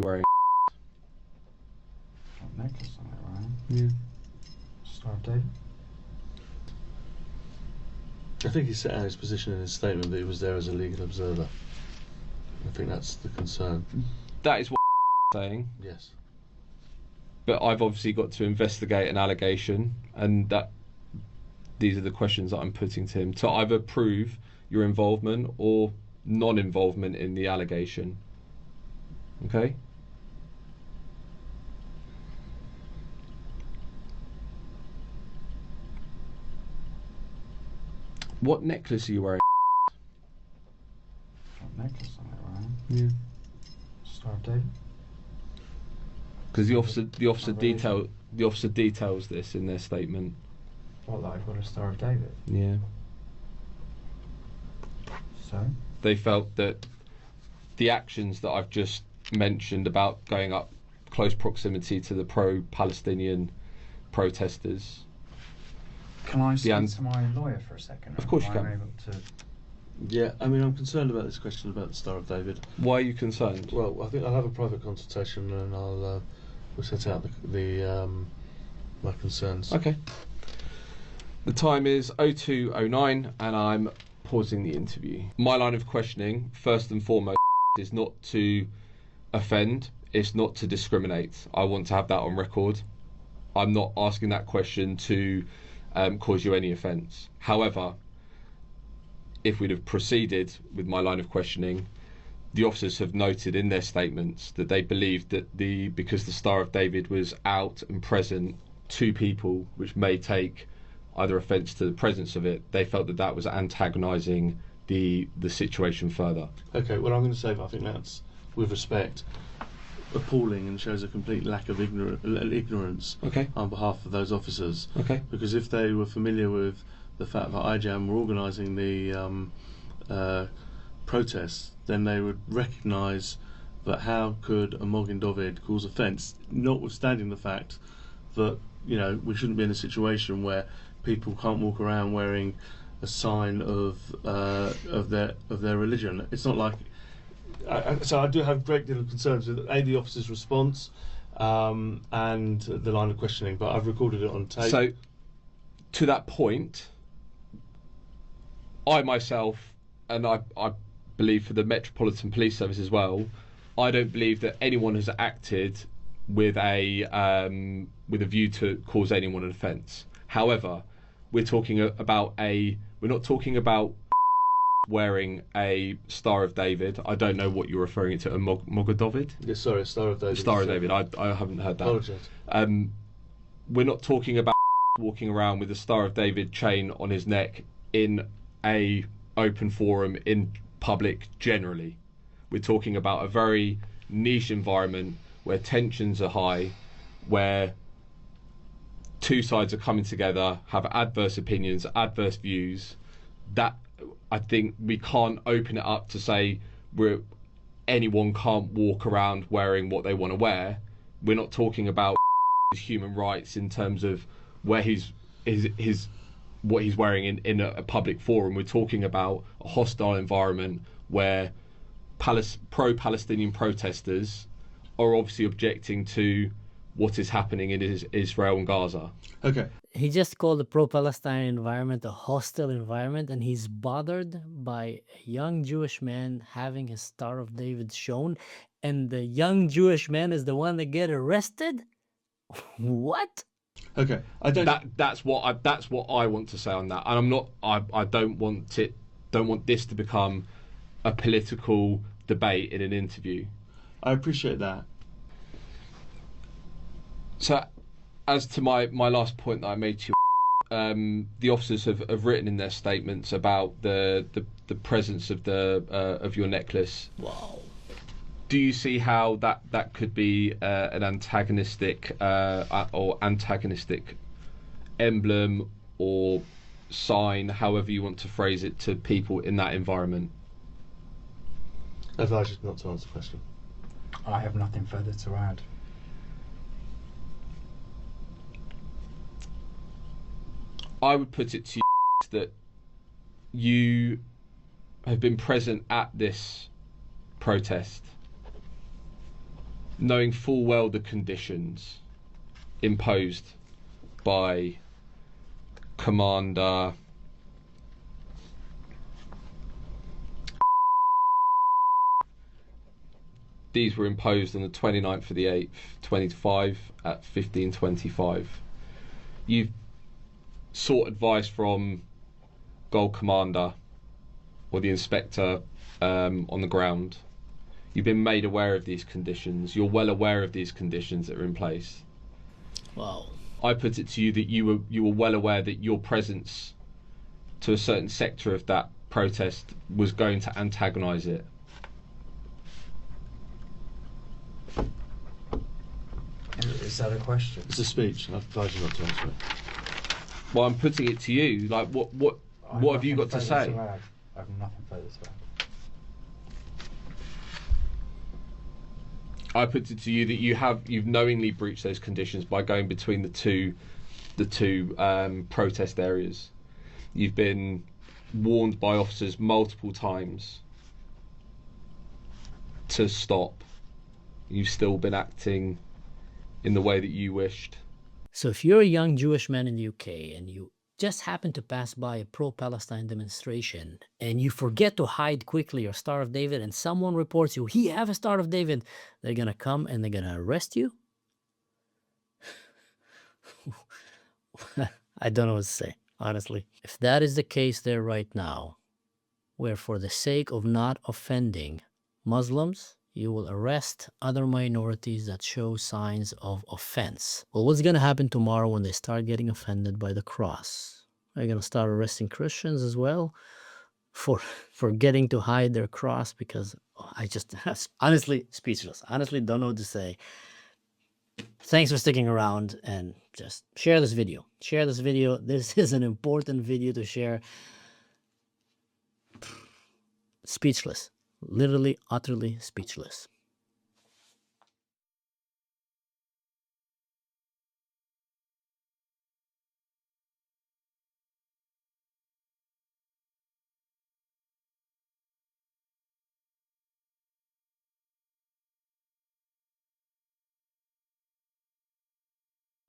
wearing? Got a necklace on it, right? Yeah. Star of David? I think he set out his position in his statement that he was there as a legal observer. I think that's the concern. That is what saying. Yes. But I've obviously got to investigate an allegation, and that these are the questions that I'm putting to him to either prove your involvement or non-involvement in the allegation. Okay? What necklace are you wearing? Got a necklace on it, right? Yeah. Star of David? Because the officer details this in their statement. What, that I've got a Star of David? Yeah. So? They felt that the actions that I've just mentioned about going up close proximity to the pro-Palestinian protesters. Can I speak to my lawyer for a second? Of course you Am I can. able to... Yeah, I mean, I'm concerned about this question about the Star of David. Why are you concerned? Well, I think I'll have a private consultation and we'll set out my concerns. Okay. The time is 02:09 and I'm pausing the interview. My line of questioning, first and foremost, is not to offend, it's not to discriminate. I want to have that on record. I'm not asking that question to cause you any offence. However, if we'd have proceeded with my line of questioning, the officers have noted in their statements that they believed that because the Star of David was out and present to people which may take either offence to the presence of it, they felt that that was antagonising the situation further. Okay, well, I'm going to say that I think that's, with respect, appalling and shows a complete lack of ignorance on behalf of those officers. Okay. Because if they were familiar with the fact that IJAM were organising the protests, then they would recognise that how could a Moghim Dovid cause offence, notwithstanding the fact that, you know, we shouldn't be in a situation where people can't walk around wearing a sign of their religion. It's not like. So I do have a great deal of concerns with the officer's response and the line of questioning, but I've recorded it on tape. So, to that point, I myself, and I believe for the Metropolitan Police Service as well, I don't believe that anyone has acted with a view to cause anyone an offence. However, we're not talking about wearing a Star of David. I don't know what you're referring to, a Moghim. Yes, sorry, Star of David. Star of David. I haven't heard that. Apologise. We're not talking about walking around with a Star of David chain on his neck in a open forum in public generally. We're talking about a very niche environment where tensions are high, where two sides are coming together, have adverse opinions, adverse views. That, I think, we can't open it up to say anyone can't walk around wearing what they want to wear. We're not talking about human rights in terms of where what he's wearing in a public forum. We're talking about a hostile environment where pro-Palestinian protesters are obviously objecting to what is happening in Israel and Gaza. Okay. He just called the pro-Palestine environment a hostile environment, and he's bothered by a young Jewish man having his Star of David shown, and the young Jewish man is the one that get arrested? What? Okay. I don't. That's what I want to say on that, and I'm not. I don't want this to become a political debate in an interview. I appreciate that. So, as to my last point that I made to you, the officers have written in their statements about the presence of of your necklace. Wow. Do you see how that could be an antagonistic emblem or sign, however you want to phrase it, to people in that environment? I advise you not to answer the question. I have nothing further to add. I would put it to you that you have been present at this protest. knowing full well the conditions imposed by Commander these were imposed on the 29th of the 8th 2025 at 15:25. You've sought advice from Gold Commander or the inspector on the ground. You've been made aware of these conditions. You're well aware of these conditions that are in place. Wow. I put it to you that you were well aware that your presence to a certain sector of that protest was going to antagonise it. Is that a question? It's a speech. I've advised you not to answer it. Well, I'm putting it to you. Like, what have you got to say? I have nothing further to add. I put it to you that you've knowingly breached those conditions by going between the two protest areas. You've been warned by officers multiple times to stop. You've still been acting in the way that you wished. So if you're a young Jewish man in the UK and you just happen to pass by a pro-Palestine demonstration and you forget to hide quickly your Star of David and someone reports you, he have a Star of David, they're going to come and they're going to arrest you? I don't know what to say, honestly. If that is the case there right now, where for the sake of not offending Muslims, you will arrest other minorities that show signs of offense. Well, what's going to happen tomorrow when they start getting offended by the cross? Are you going to start arresting Christians as well for getting to hide their cross? Because I just, honestly, speechless. Honestly, don't know what to say. Thanks for sticking around and just share this video. Share this video. This is an important video to share. Speechless. Literally, utterly speechless.